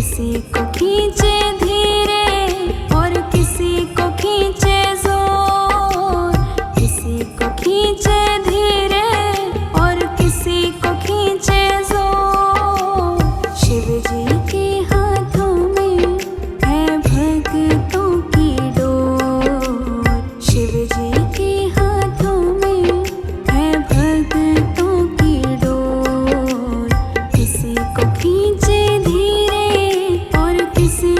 किसी को खींचे धीरे और किसी को खींचे जोर, किसी को खींचे धीरे और किसी को खींचे जोर। शिव जी के हाथों में है भक्तों की डोर, शिव जी के हाथों में है भक्तों की डोर। किसी को खींचे धीरे और किसी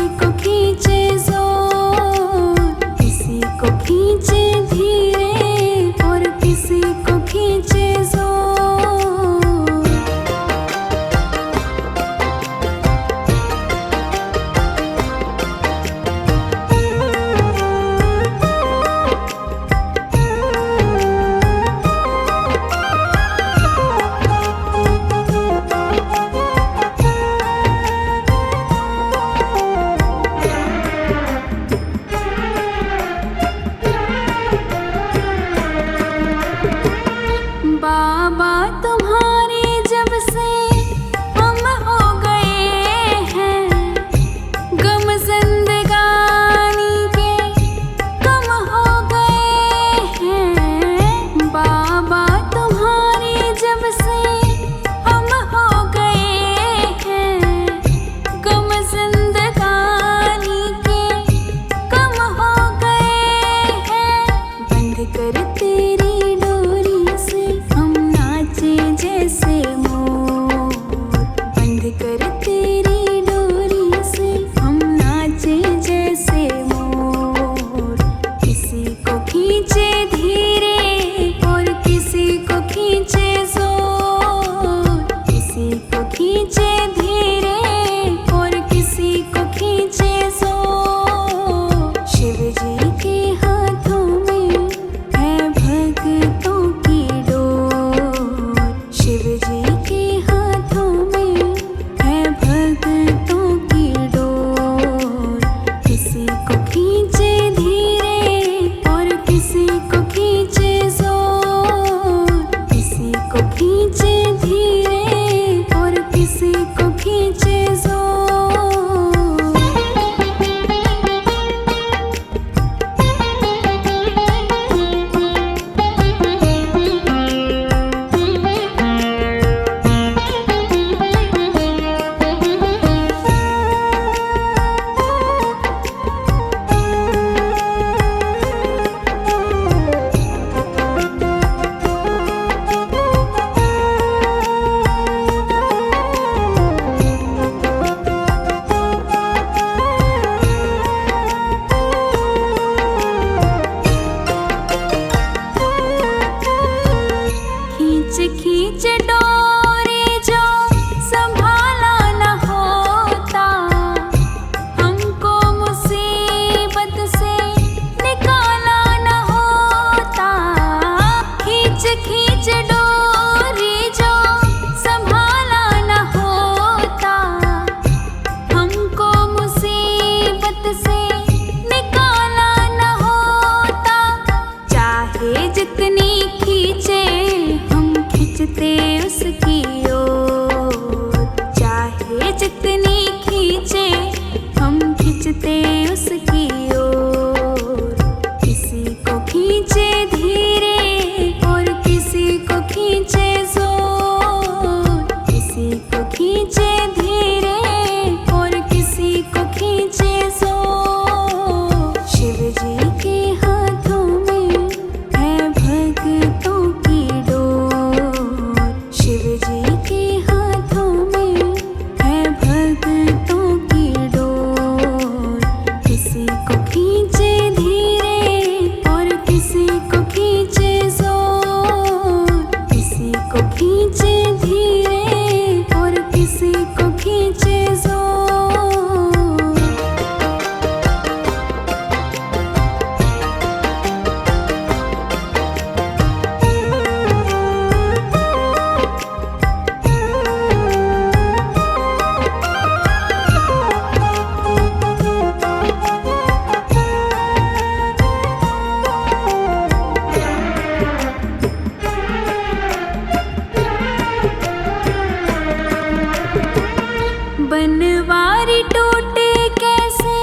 बनवारी टूटे कैसे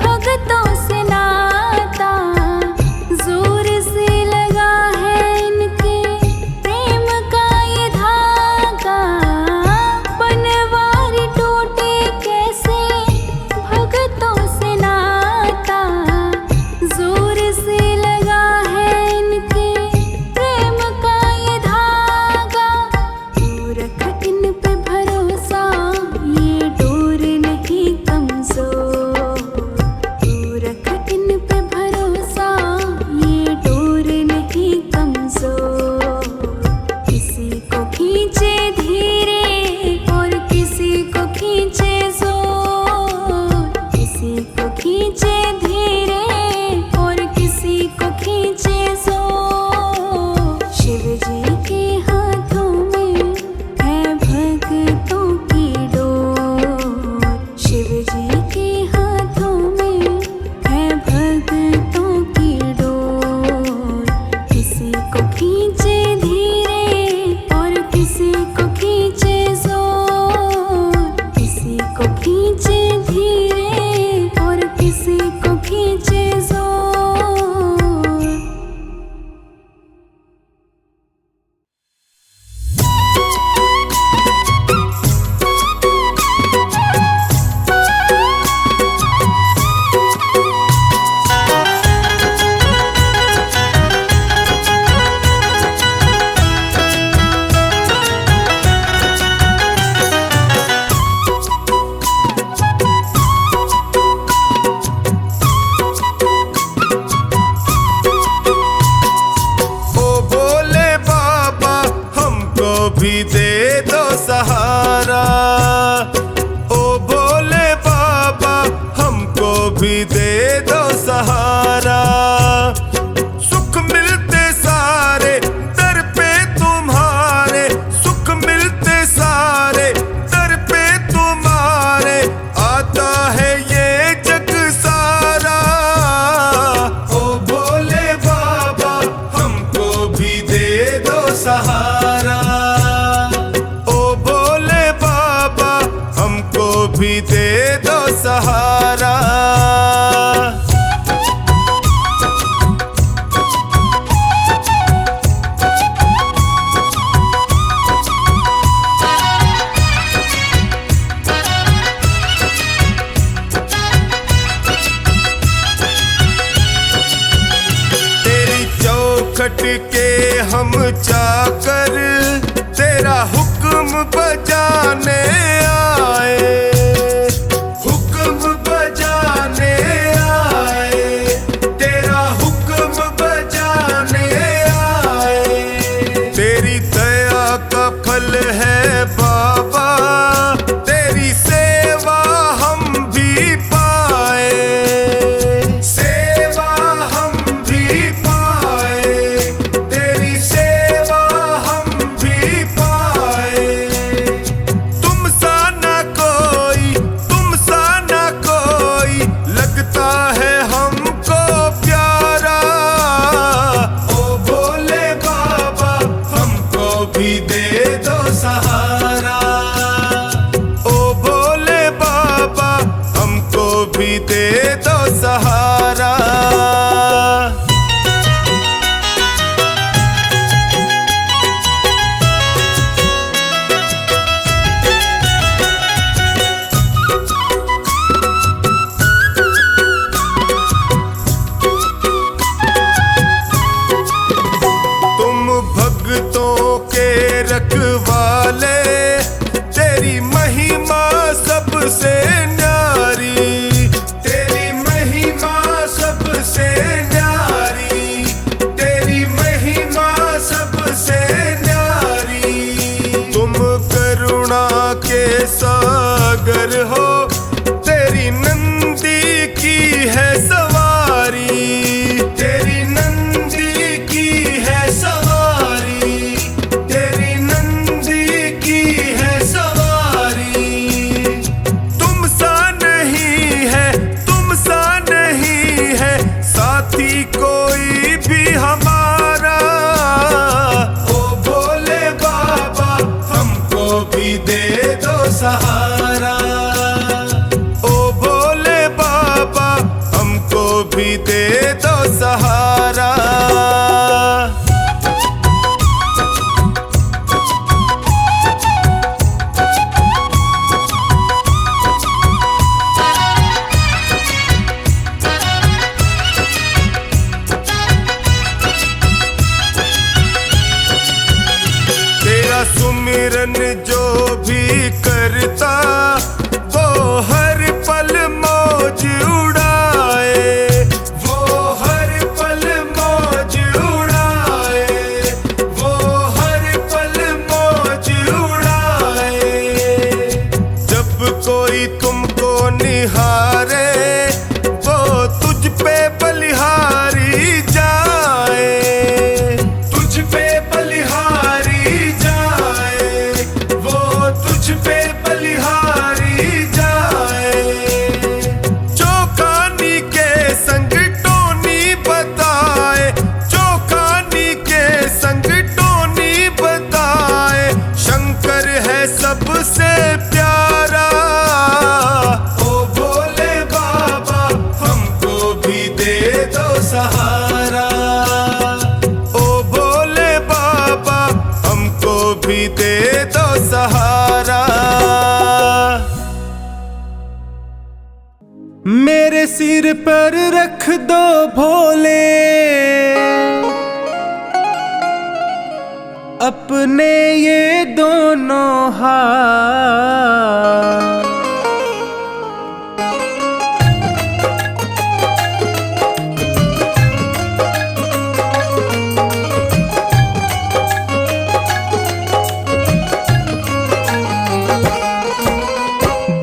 भगतों से नाता, जोर से लगा है इनके प्रेम का ये धागा। बनवारी टूटे कैसे भगतों से नाता, जोर से लगा है इनके प्रेम का ये धागा। तू रख इन पे भरोसा, ये डोर नहीं कमजोर। तू रख इन पे भरोसा, ये डोर नहीं कमजोर। किसी को खींचे धीरे और किसी को खींचे जोर। किसी को खींचे धीरे और किसी को खींचे जोर। शिव जी के हाथों में है भक्तों की डोर। शिव जी के हाथों में है भक्तों की डोर। किसी को खींचे धीरे और किसी को खींचे जोर। किसी को खींचे धीरे और किसी को खींचे जोर। ओ भोले बाबा हमको भी दे दो सहारा। ओ भोले बाबा हमको भी दे दो सहारा। सुख मिलते सारे दर पे तुम्हारे, सुख मिलते सारे दर पे तुम्हारे। आता है ये जग सारा। ओ भोले बाबा हमको भी दे दो सहारा। ओ भोले बाबा हमको भी दे दो सहारा। तेरी चौखट के हम चाकर, तेरा हुक्म बजाने आए। हुक्म बजाने आए, तेरा हुक्म बजाने आए। तेरी दया का फल है बाबा, तेरी सेवा हम भी पाए। सेवा हम भी पाए, तेरी सेवा तुमको निहारे वो तुझ पे बलिहारी जाए, तुझ पे बलिहारी जाए, वो तुझ पे बलिहारी जाए। चौकानी के संग टोनी बताए, चौकानी के संग टोनी बताए, शंकर है सबसे प्यारा। ओ भोले बाबा हमको भी दे दो सहारा, ओ भोले बाबा हमको भी दे दो सहारा। मेरे सिर पर रख दो भोले अपने ये दोनों हाथ,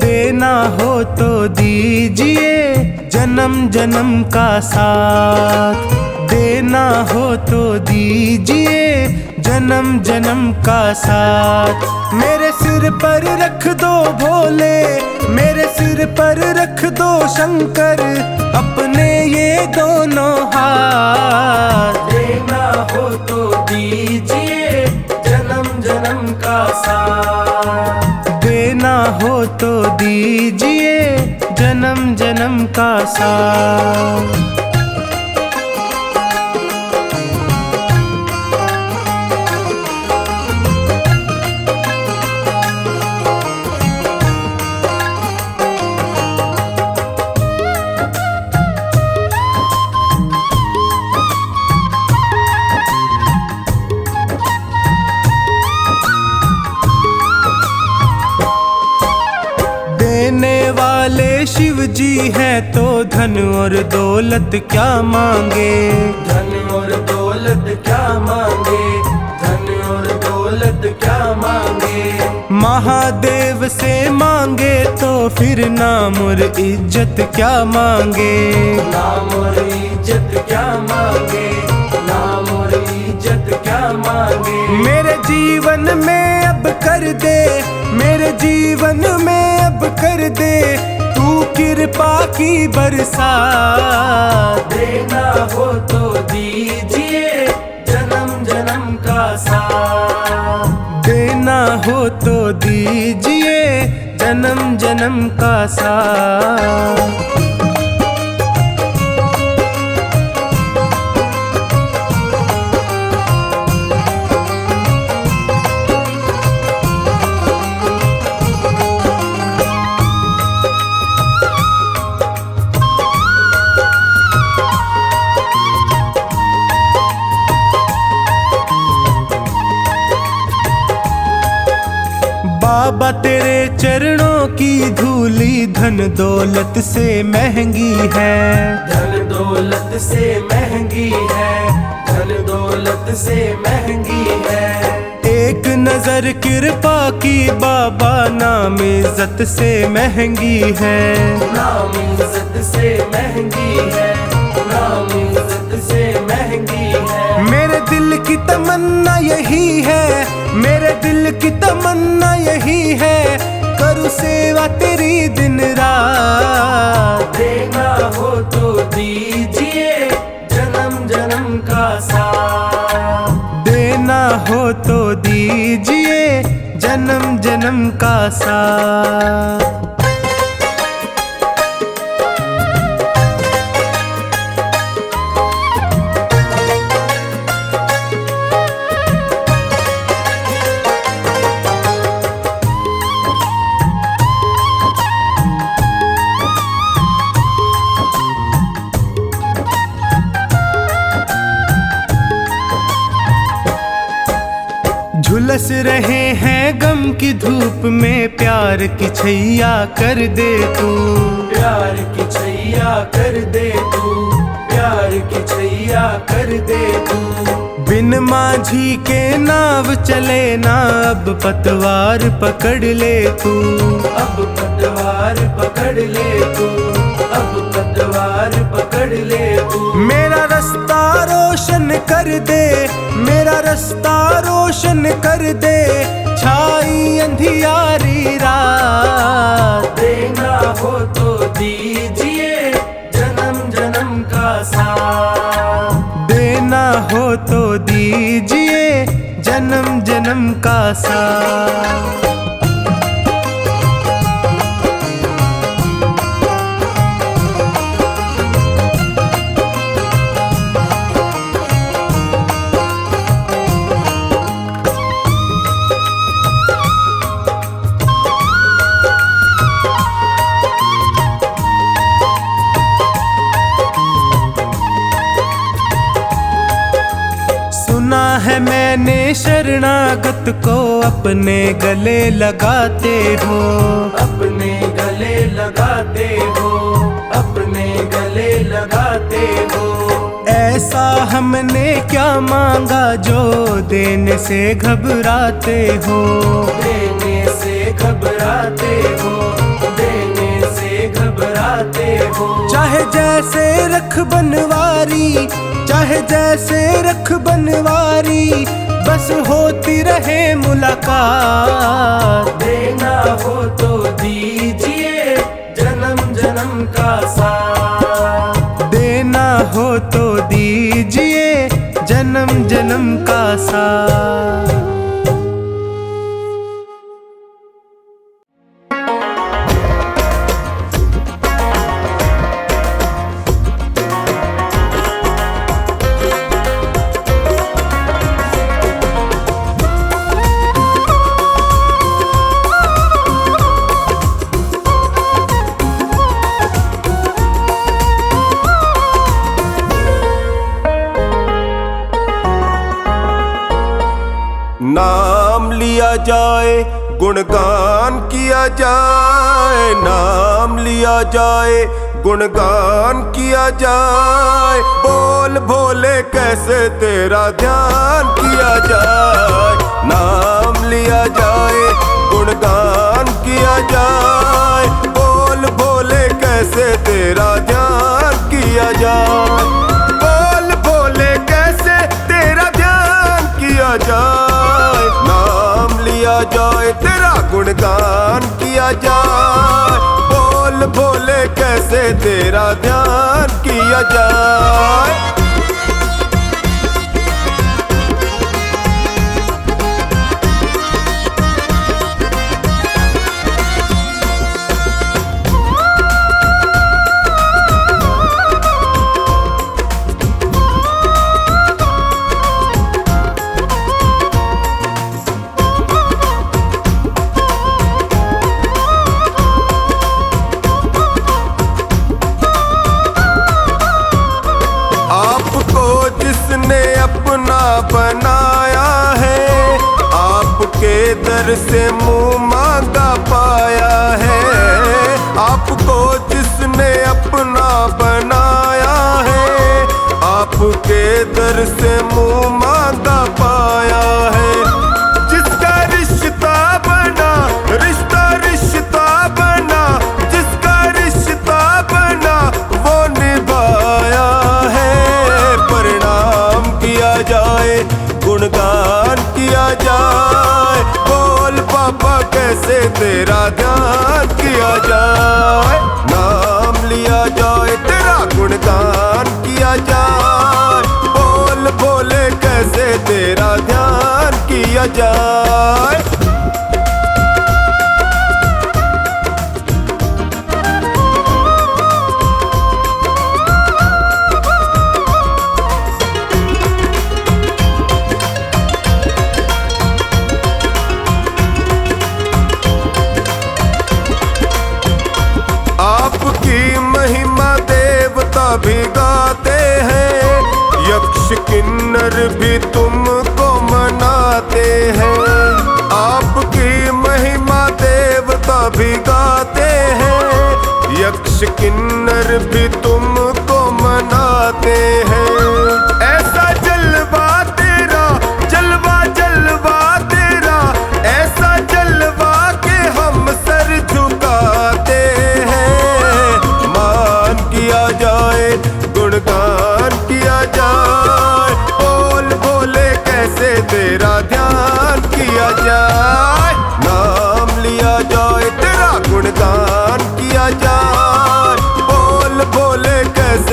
देना हो तो दीजिए जन्म जन्म का साथ, देना हो तो दीजिए जन्म जन्म का साथ। मेरे सिर पर रख दो भोले, मेरे सिर पर रख दो शंकर अपने ये दोनों हाथ, देना हो तो दीजिए जन्म जन्म का साथ, देना हो तो दीजिए जन्म जन्म का साथ। देने वाले शिव जी हैं तो धन और दौलत क्या मांगे, धन और दौलत क्या मांगे, धन और दौलत क्या मांगे। महादेव से मांगे तो फिर नाम और इज्जत क्या मांगे, नाम और इज्जत क्या मांगे, नाम और इज्जत क्या मांगे। मेरे जीवन में अब कर दे, मेरे जीवन में अब कर दे तू कृपा की बरसात, देना हो तो दीजिए जन्म जन्म का साथ, देना हो तो दीजिए जन्म जन्म का साथ। बाबा तेरे चरणों की धूली धन दौलत से महंगी है, धन दौलत से महंगी है, धन दौलत से महंगी है। एक नजर कृपा की बाबा नाम इज्जत से महंगी है, नाम इज्जत से महंगी है, नाम इज्जत से महंगी है। मेरे दिल की तमन्ना यही है, मेरे दिल की तमन्ना यही है करूँ सेवा तेरी दिन रात, देना हो तो दीजिए जन्म जन्म का साथ, देना हो तो दीजिए जन्म जन्म का साथ। झुलस रहे हैं गम की धूप में प्यार की छैया कर दे तू, प्यार की छैया कर दे तू, प्यार की छैया कर दे तू। बिन माझी के नाव चले ना, अब पतवार पकड़ ले तू, अब पतवार पकड़ ले तू, अब पतवार पकड़ ले तू। मेरा रास्ता रोशन कर दे, मेरा रास्ता रोशन कर दे, छाई अंधियारी रात। देना हो तो दीजिए जन्म जन्म का साथ, देना हो तो दीजिए जन्म जन्म का साथ। सुना है मैंने शरणागत को अपने गले लगाते हो, अपने गले लगाते हो, अपने गले लगाते हो। ऐसा हमने क्या मांगा जो देने से घबराते हो, देने से घबराते हो, देने से घबराते हो। चाहे जैसे रख बनवारी, चाहे जैसे रख बनवारी, बस होती रहे मुलाकात। देना हो तो दीजिए जन्म जन्म का साथ, देना हो तो दीजिए जन्म जन्म का साथ। नाम लिया जाए गुणगान किया जाए, नाम लिया जाए गुणगान किया जाए। बोल भोले कैसे तेरा ध्यान किया जाए, नाम लिया जाए गुणगान किया जाए। बोल भोले कैसे तेरा ध्यान किया जाए, बोल भोले कैसे तेरा ध्यान किया जाए। नाम लिया जाए तेरा गुणगान किया जाए, बोल भोले कैसे तेरा ध्यान किया जाए। बनाया है आपके दर से मुँह मांगा पाया है, आपको जिसने अपना बनाया है आपके दर से मुँह मांगा पाया है। जिसका रिश्ता बना, रिश्ता रिश्ता बना, जिसका रिश्ता बना वो निभाया है। प्रणाम किया जाए गुणगान किया जाए, बोल पापा कैसे तेरा ध्यान किया जाए। नाम लिया जाए तेरा गुणगान किया जाए, बोल भोले कैसे तेरा ध्यान किया जाए। आपकी महिमा देवता भी गाते हैं, यक्ष किन्नर भी तुमको मनाते हैं। आपकी महिमा देवता भी गाते हैं, यक्ष किन्नर भी तुमको मनाते हैं। ऐसा जलवा तेरा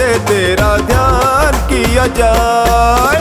कैसे तेरा ध्यान किया जाए।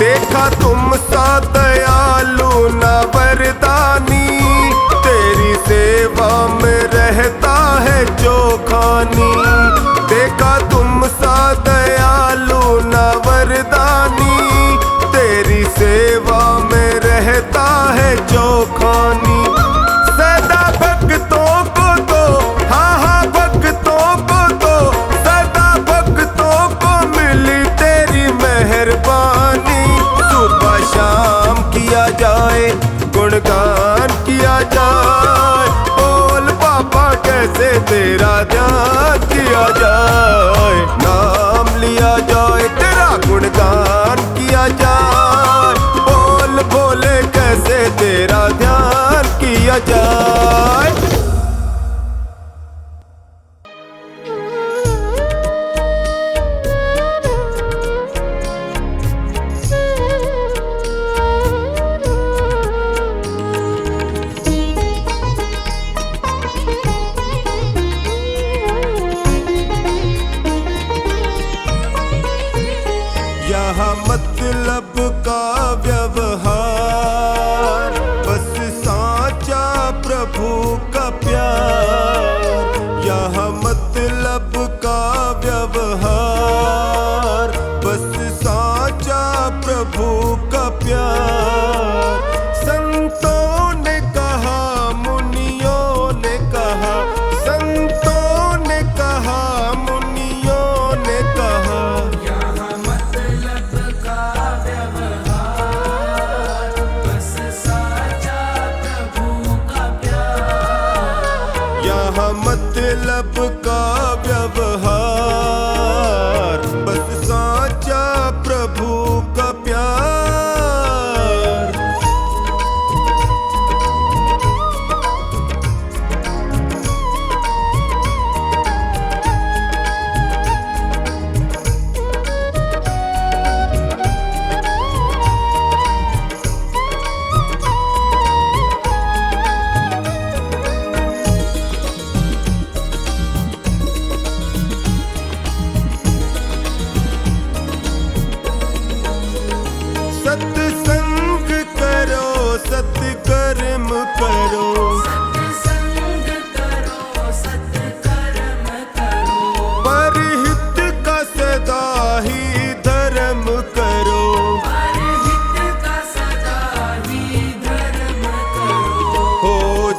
देखा तुम सा दयालु न वरदानी, तेरी सेवा में रहता है जो खानी। देखा तुम सा दयालु न वरदानी, तेरी सेवा में रहता है जो खानी। सदा भक्तों को दो, हाँ हाँ भक्तों को दो, सदा भक्तों को मिली तेरी मेहरबानी। सुबह शाम किया जाए, गुणगान किया जाए, बोल पापा कैसे तेरा ध्यान किया जाए। नाम लिया जाए, तेरा गुणगान किया जाए, बोल भोले कैसे तेरा ध्यान किया जाए। यहाँ मतलब का व्यवहार, बस साचा प्रभु का प्यार। यहाँ मतलब का व्यवहार, बस साचा प्रभु का प्यार। संतों ने कहा, मुनियों ने कहा, संतों ने कहा, मुनियों ने कहा, यहाँ मतलब का व्यवहार, बस साचा प्रभु का प्यार। सत्संग करो, सत्कर्म करो, सत्संग करो, सत्कर्म करो, परहित का सदा ही धर्म करो, परहित का सदा ही धर्म करो। हो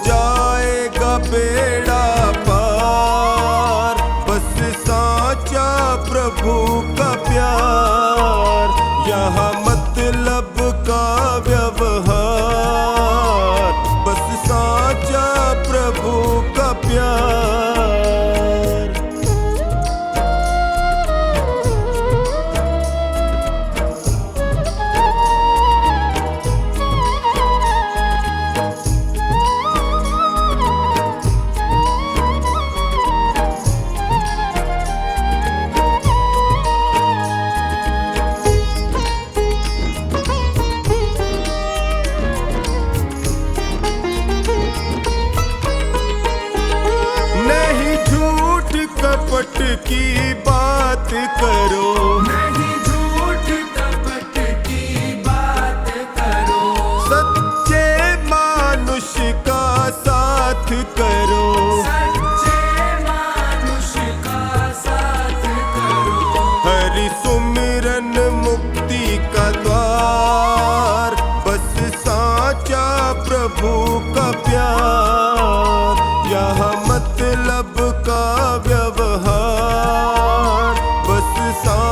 जाएगा बेड़ा पार, बस साचा प्रभु का प्यार। यहाँ मतलब का व्यवहार, बस साचा प्रभु का प्यार। कपट की बात करो, नहीं झूठ कपट की बात करो, सच्चे मानुष का साथ करो, सच्चे मानुष का साथ करो। हरि सुमिरन मुक्ति का द्वार, बस साचा प्रभु का प्यार। यहाँ मतलब का व्यवहार, बस सा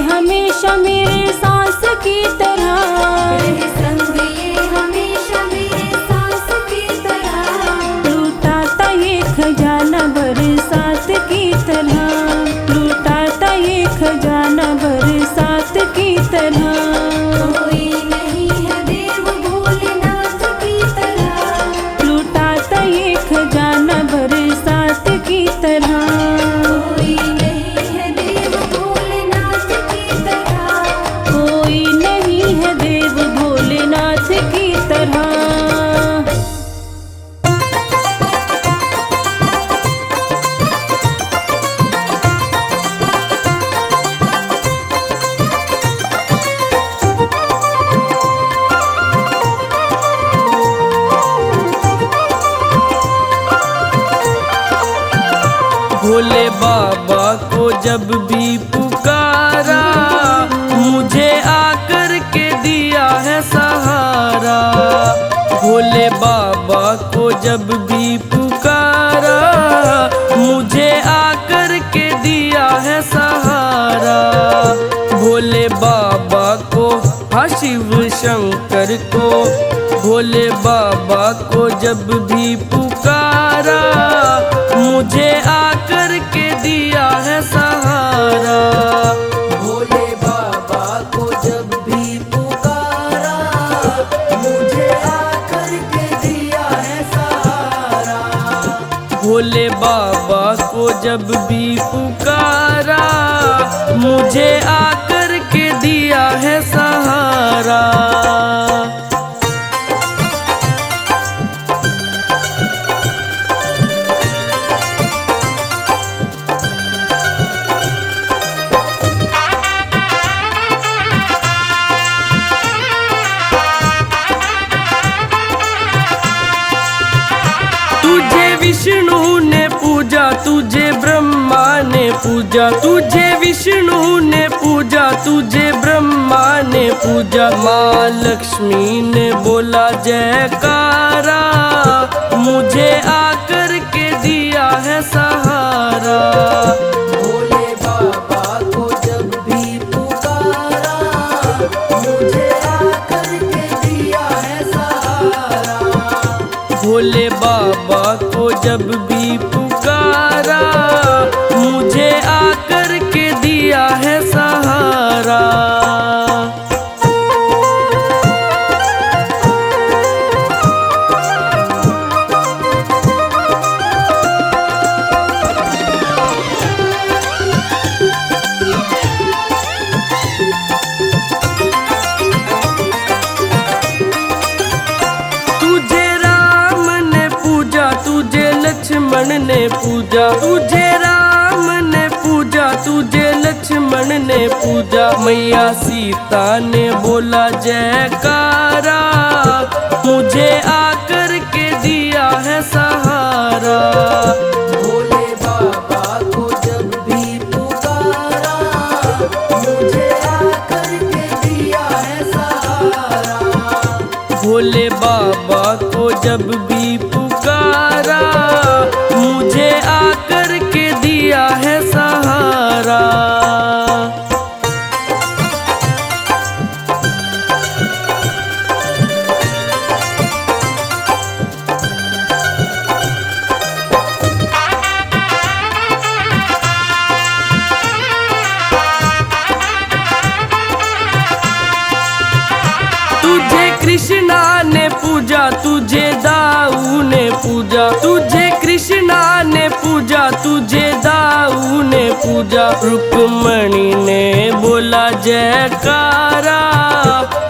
हमेशा मेरे सांस की तरह, रहे संग ये हमेशा मेरे सांस की तरह। लूटाता ये खजाना बरसात की तरह, लूटाता ये खजाना बरसात की तरह। कोई नहीं है देव भोलेनाथ की तरह, लूटाता ये खजाना बरसात की तरह। कोई नहीं है देव भोलेनाथ की तरह। कोई नहीं है देव भोलेनाथ की तरह। भोले बाबा को जब भी पुकारा, मुझे आकर के दिया है सहारा। भोले बाबा को जब भी पुकारा, मुझे आकर के दिया है सहारा। भोले बाबा को, हाँ शिव शंकर को, भोले बाबा को जब भी पुकारा, मुझे आकर के दिया है सहारा। भोले बाबा को जब भी पुकारा, मुझे आकर के दिया है सहारा। भोले बाबा को जब भी पुकारा, मुझे आकर के दिया है सहारा। तुझे विष्णु ने पूजा, तुझे ब्रह्मा ने पूजा, तुझे विष्णु ने पूजा, तुझे ब्रह्मा ने पूजा। माँ लक्ष्मी ने बोला जयकारा, मुझे आकर के दिया है सहारा। भोले बाबा को जब भी पुकारा, मुझे आकर के दिया है सहारा। भोले बाबा को जब भी पुकारा, मुझे आकर के दिया है सहारा। तुझे राम ने पूजा, तुझे लक्ष्मण ने पूजा, तुझे राम ने पूजा, तुझे लक्ष्मण ने पूजा। मैया सीता ने बोला जयकारा, मुझे आकर के दिया है सहारा। भोले बाबा को जब भी पुकारा, मुझे आकर के दिया है सहारा। भोले बाबा को जब भी पुकारा, मुझे आकर के दिया है सहारा। तुझे कृष्णा ने पूजा, तुझे दाऊ ने पूजा, तुझे कृष्णा ने पूजा, तुझे दाऊ ने पूजा। रुक्मणी ने बोला जयकारा,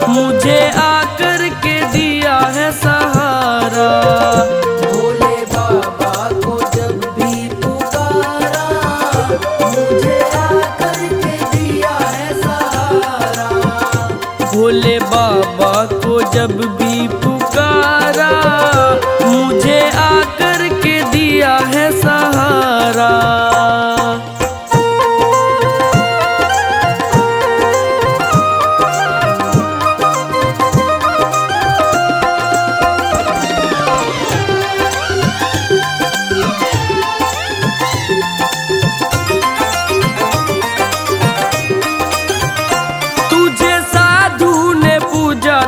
मुझे आकर के दिया है सहारा। भोले बाबा को जब भी पुकारा, मुझे आकर के दिया है सहारा। भोले बाबा को जब भी पुकारा, मुझे आकर के दिया है सहारा।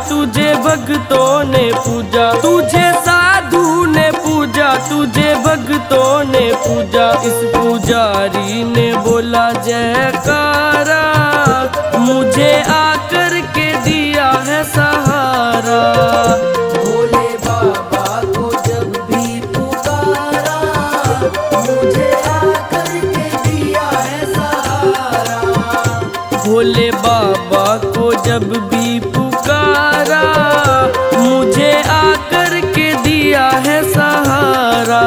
तुझे भक्तों ने पूजा, तुझे साधु ने पूजा, तुझे भक्तों ने पूजा। इस पुजारी ने बोला जयकारा, मुझे आकर के दिया है सहारा। भोले बाबा को जब भी पुकारा, मुझे आकर के दिया है सहारा। भोले बाबा को जब भी पुकारा, मुझे आकर के दिया है सहारा।